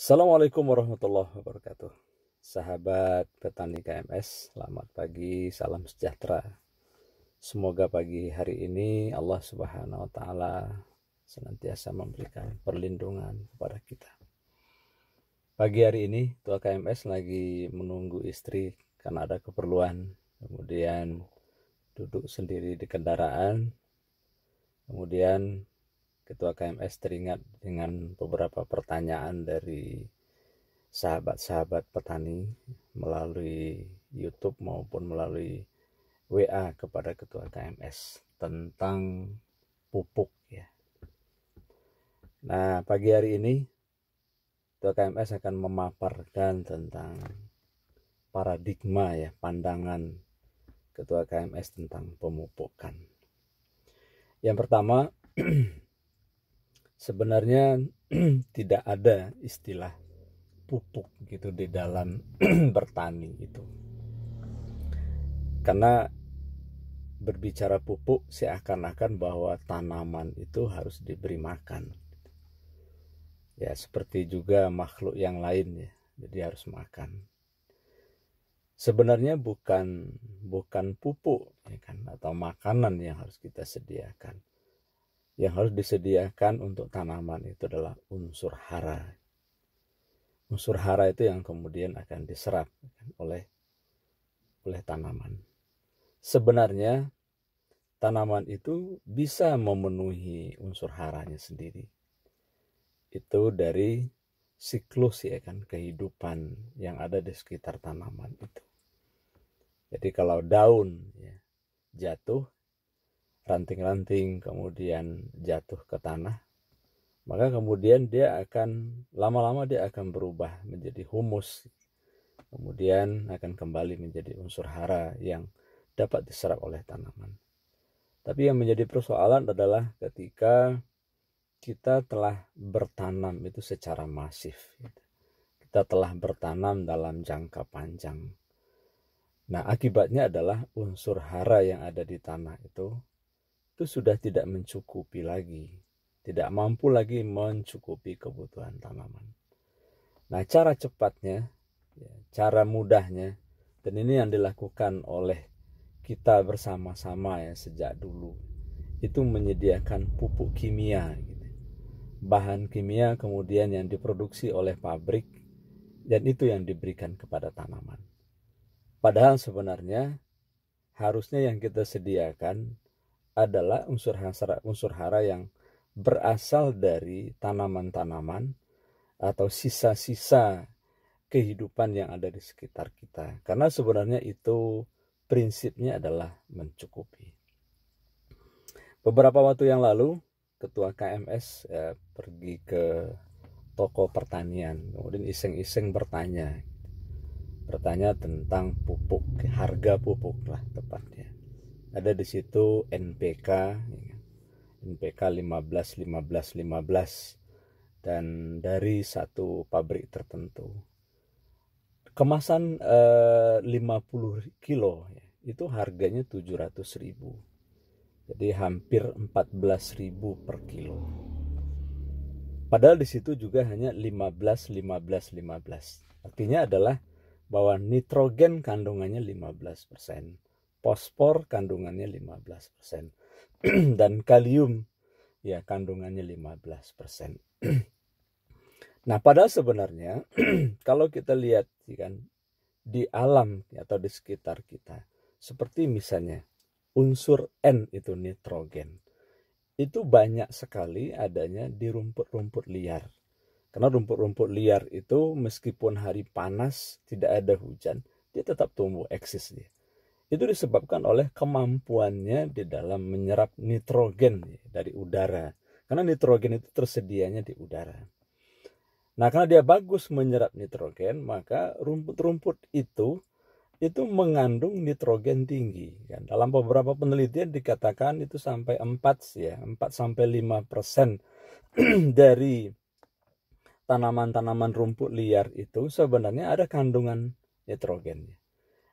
Assalamualaikum warahmatullahi wabarakatuh. Sahabat petani KMS, selamat pagi, salam sejahtera. Semoga pagi hari ini Allah Subhanahu wa taala senantiasa memberikan perlindungan kepada kita. Pagi hari ini Tua KMS lagi menunggu istri karena ada keperluan, kemudian duduk sendiri di kendaraan. Kemudian Ketua KMS teringat dengan beberapa pertanyaan dari sahabat-sahabat petani melalui YouTube maupun melalui WA kepada Ketua KMS tentang pupuk ya. Nah, pagi hari ini Ketua KMS akan memaparkan tentang paradigma ya, pandangan Ketua KMS tentang pemupukan. Yang pertama, sebenarnya tidak ada istilah pupuk gitu di dalam bertani itu. Karena berbicara pupuk seakan-akan bahwa tanaman itu harus diberi makan. Ya, seperti juga makhluk yang lain ya. Jadi harus makan. Sebenarnya bukan pupuk ya kan, atau makanan yang harus kita sediakan. Yang harus disediakan untuk tanaman itu adalah unsur hara. Unsur hara itu yang kemudian akan diserap oleh tanaman. Sebenarnya tanaman itu bisa memenuhi unsur haranya sendiri. Itu dari siklus ya kan, kehidupan yang ada di sekitar tanaman itu. Jadi kalau daun ya, jatuh, ranting-ranting kemudian jatuh ke tanah, maka kemudian dia akan lama-lama dia akan berubah menjadi humus, kemudian akan kembali menjadi unsur hara yang dapat diserap oleh tanaman. Tapi yang menjadi persoalan adalah ketika kita telah bertanam itu secara masif, kita telah bertanam dalam jangka panjang. Nah, akibatnya adalah unsur hara yang ada di tanah itu sudah tidak mencukupi lagi, tidak mampu lagi mencukupi kebutuhan tanaman. Nah, cara cepatnya, cara mudahnya, dan ini yang dilakukan oleh kita bersama-sama ya sejak dulu, itu menyediakan pupuk kimia, gitu. Bahan kimia kemudian yang diproduksi oleh pabrik, dan itu yang diberikan kepada tanaman. Padahal sebenarnya harusnya yang kita sediakan adalah unsur hara yang berasal dari tanaman-tanaman atau sisa-sisa kehidupan yang ada di sekitar kita. Karena sebenarnya itu prinsipnya adalah mencukupi. Beberapa waktu yang lalu Ketua KMS pergi ke toko pertanian, kemudian iseng-iseng bertanya tentang pupuk, harga pupuk lah tepatnya. Ada di situ NPK 15 dan dari satu pabrik tertentu. Kemasan 50 kilo ya, itu harganya 700.000. Jadi hampir 14.000 per kilo. Padahal di situ juga hanya 15. Artinya adalah bahwa nitrogen kandungannya 15%, fosfor kandungannya 15%, dan kalium ya kandungannya 15%. Nah, padahal sebenarnya kalau kita lihat kan di alam atau di sekitar kita, seperti misalnya unsur N itu nitrogen, itu banyak sekali adanya di rumput-rumput liar. Karena rumput-rumput liar itu meskipun hari panas, tidak ada hujan, dia tetap tumbuh, eksis dia. Itu disebabkan oleh kemampuannya di dalam menyerap nitrogen dari udara. Karena nitrogen itu tersedianya di udara. Nah, karena dia bagus menyerap nitrogen, maka rumput-rumput itu mengandung nitrogen tinggi. Dalam beberapa penelitian dikatakan itu sampai 4-5% dari tanaman-tanaman rumput liar itu sebenarnya ada kandungan nitrogennya.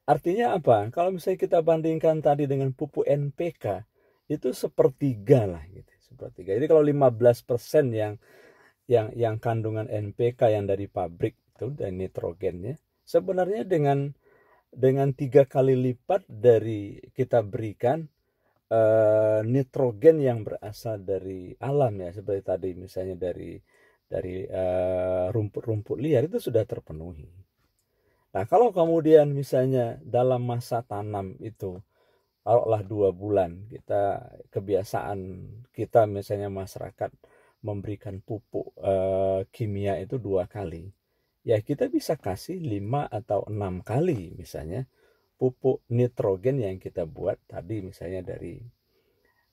Artinya apa? Kalau misalnya kita bandingkan tadi dengan pupuk NPK, itu sepertiga lah gitu. Sepertiga. Jadi kalau 15% yang kandungan NPK yang dari pabrik itu dan nitrogennya sebenarnya dengan 3 kali lipat dari kita berikan nitrogen yang berasal dari alam ya, seperti tadi misalnya dari rumput-rumput liar itu sudah terpenuhi. Nah, kalau kemudian misalnya dalam masa tanam itu taruhlah 2 bulan kebiasaan kita misalnya masyarakat memberikan pupuk kimia itu 2 kali. Ya kita bisa kasih 5 atau 6 kali misalnya pupuk nitrogen yang kita buat tadi misalnya dari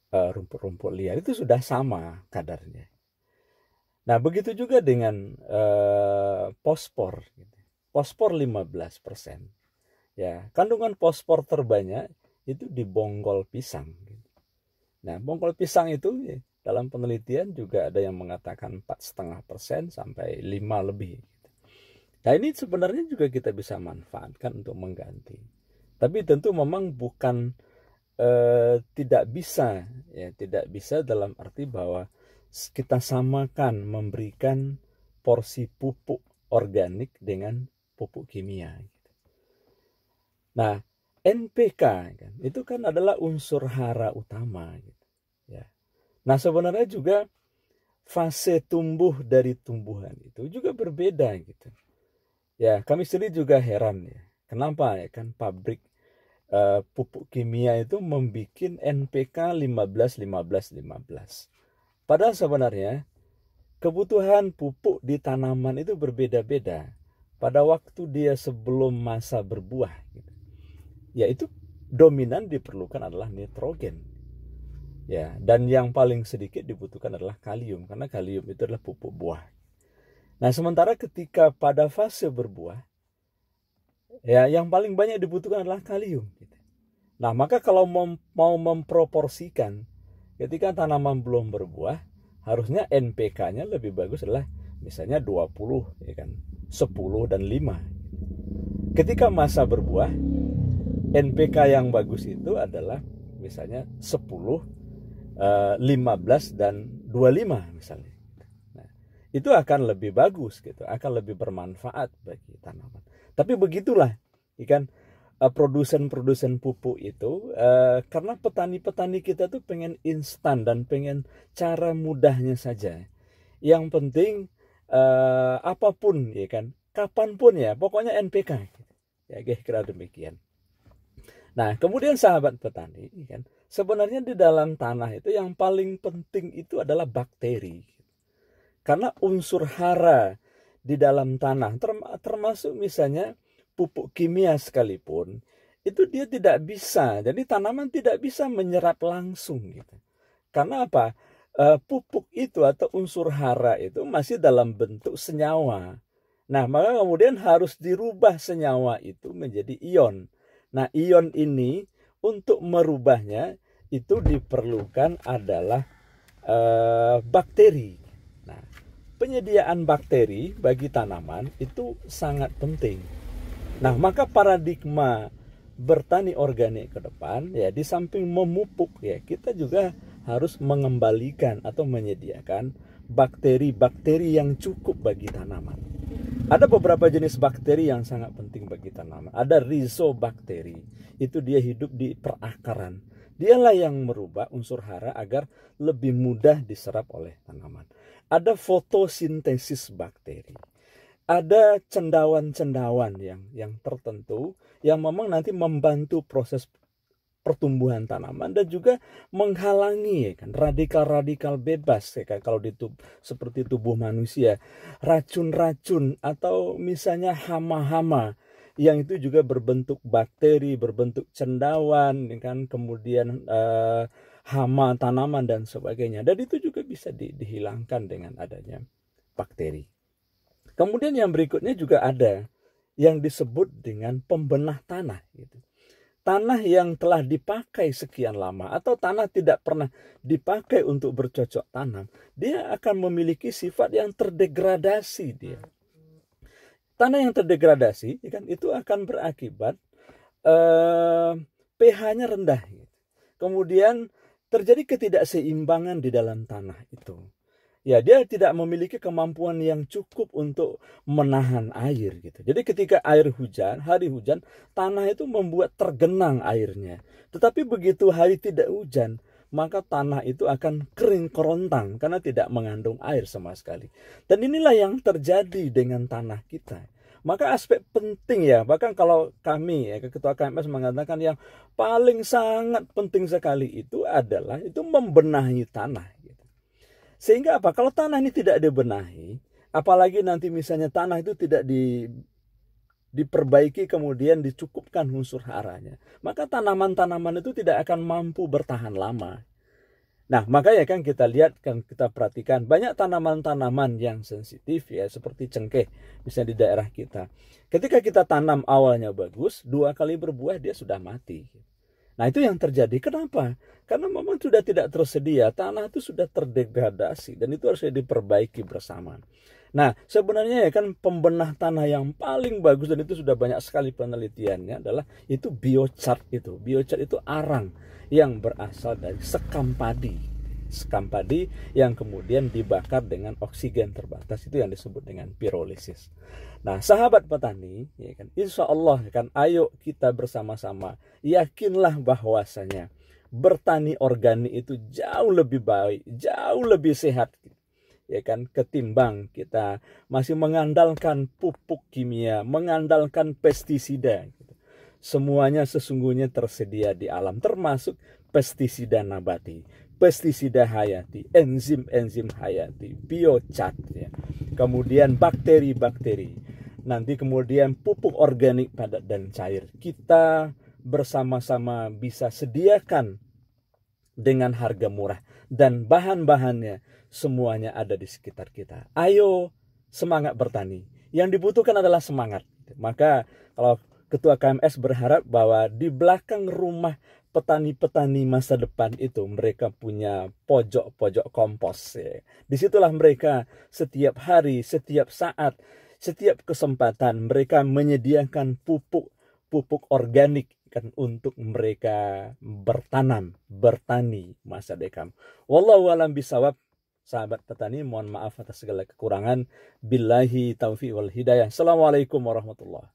rumput-rumput liar itu sudah sama kadarnya. Nah begitu juga dengan fosfor. Fosfor 15%. Ya, kandungan fosfor terbanyak itu di bonggol pisang. Nah, bonggol pisang itu dalam penelitian juga ada yang mengatakan 4,5% sampai 5 lebih. Nah, ini sebenarnya juga kita bisa manfaatkan untuk mengganti. Tapi tentu memang bukan tidak bisa, ya tidak bisa dalam arti bahwa kita samakan memberikan porsi pupuk organik dengan pupuk kimia. Nah, NPK kan, itu kan adalah unsur hara utama. Gitu, ya. Nah, sebenarnya juga fase tumbuh dari tumbuhan itu juga berbeda gitu. Ya, kami sendiri juga heran ya. Kenapa ya kan pabrik pupuk kimia itu membuat NPK 15-15-15. Padahal sebenarnya kebutuhan pupuk di tanaman itu berbeda-beda pada waktu dia sebelum masa berbuah. Gitu. Yaitu dominan diperlukan adalah nitrogen. Ya, dan yang paling sedikit dibutuhkan adalah kalium karena kalium itu adalah pupuk buah. Nah, sementara ketika pada fase berbuah, ya yang paling banyak dibutuhkan adalah kalium. Nah, maka kalau mau memproporsikan ketika tanaman belum berbuah, harusnya NPK-nya lebih bagus adalah misalnya 20 ya kan, 10 dan 5. Ketika masa berbuah, NPK yang bagus itu adalah misalnya 10, 15 dan 25 misalnya. Nah, itu akan lebih bagus gitu, akan lebih bermanfaat bagi tanaman. Tapi begitulah, ikan produsen-produsen pupuk itu karena petani-petani kita tuh pengen instan dan pengen cara mudahnya saja. Yang penting apapun ya kan, kapanpun ya, pokoknya NPK. Ya kira demikian. Nah, kemudian sahabat petani kan, sebenarnya di dalam tanah itu yang paling penting itu adalah bakteri. Karena unsur hara di dalam tanah termasuk misalnya pupuk kimia sekalipun itu dia tidak bisa, jadi tanaman tidak bisa menyerap langsung gitu. Karena apa? Pupuk itu atau unsur hara itu masih dalam bentuk senyawa. Nah, maka kemudian harus dirubah senyawa itu menjadi ion. Nah, ion ini untuk merubahnya itu diperlukan adalah bakteri. Nah, penyediaan bakteri bagi tanaman itu sangat penting. Nah, maka paradigma bertani organik ke depan ya di samping memupuk ya kita juga harus mengembalikan atau menyediakan bakteri-bakteri yang cukup bagi tanaman. Ada beberapa jenis bakteri yang sangat penting bagi tanaman. Ada rhizobakteri, itu dia hidup di perakaran. Dialah yang merubah unsur hara agar lebih mudah diserap oleh tanaman. Ada fotosintesis bakteri. Ada cendawan-cendawan yang tertentu yang memang nanti membantu proses pertumbuhan tanaman dan juga menghalangi ya kan, radikal-radikal bebas ya kan, kalau seperti tubuh manusia, racun-racun atau misalnya hama-hama yang itu juga berbentuk bakteri, berbentuk cendawan ya kan, kemudian hama tanaman dan sebagainya, dan itu juga bisa dihilangkan dengan adanya bakteri. Kemudian yang berikutnya juga ada yang disebut dengan pembenah tanah. Gitu. Tanah yang telah dipakai sekian lama atau tanah tidak pernah dipakai untuk bercocok tanam, dia akan memiliki sifat yang terdegradasi dia. Tanah yang terdegradasi kan, itu akan berakibat pH-nya rendah. Gitu. Kemudian terjadi ketidakseimbangan di dalam tanah itu. ya dia tidak memiliki kemampuan yang cukup untuk menahan air gitu. Jadi ketika air hujan, hari hujan, tanah itu membuat tergenang airnya. Tetapi begitu hari tidak hujan, maka tanah itu akan kering kerontang karena tidak mengandung air sama sekali. Dan inilah yang terjadi dengan tanah kita. Maka aspek penting ya, bahkan kalau kami ya, Ketua KMS mengatakan yang paling sangat penting sekali itu adalah itu membenahi tanah. Gitu. Sehingga apa? Kalau tanah ini tidak dibenahi, apalagi nanti misalnya tanah itu tidak diperbaiki kemudian dicukupkan unsur haranya, maka tanaman-tanaman itu tidak akan mampu bertahan lama. Nah, makanya kan kita lihat, kan kita perhatikan banyak tanaman-tanaman yang sensitif ya, seperti cengkeh misalnya di daerah kita. Ketika kita tanam awalnya bagus, 2 kali berbuah dia sudah mati. Nah, itu yang terjadi. Kenapa? Karena memang sudah tidak tersedia, tanah itu sudah terdegradasi dan itu harus diperbaiki bersama. Nah, sebenarnya ya kan pembenah tanah yang paling bagus dan itu sudah banyak sekali penelitiannya adalah itu biochar itu. Biochar itu arang yang berasal dari sekam padi. Sekam padi yang kemudian dibakar dengan oksigen terbatas, itu yang disebut dengan pirolisis. Nah, sahabat petani, ya kan, insya Allah kan, ayo kita bersama-sama yakinlah bahwasanya bertani organik itu jauh lebih baik, jauh lebih sehat, ya kan, ketimbang kita masih mengandalkan pupuk kimia, mengandalkan pestisida. Semuanya sesungguhnya tersedia di alam, termasuk pestisida nabati, pestisida hayati, enzim-enzim hayati, biocat, ya. Kemudian bakteri-bakteri, nanti kemudian pupuk organik padat dan cair. Kita bersama-sama bisa sediakan dengan harga murah dan bahan-bahannya semuanya ada di sekitar kita. Ayo semangat bertani. Yang dibutuhkan adalah semangat. Maka kalau Ketua KMS berharap bahwa di belakang rumah petani-petani masa depan itu mereka punya pojok-pojok kompos. Ya. Disitulah mereka setiap hari, setiap saat, setiap kesempatan mereka menyediakan pupuk organik kan untuk mereka bertanam, bertani masa depan. Wallahu a'lam bishawab. Sahabat petani, mohon maaf atas segala kekurangan. Billahi taufiq wal hidayah. Assalamualaikum warahmatullahi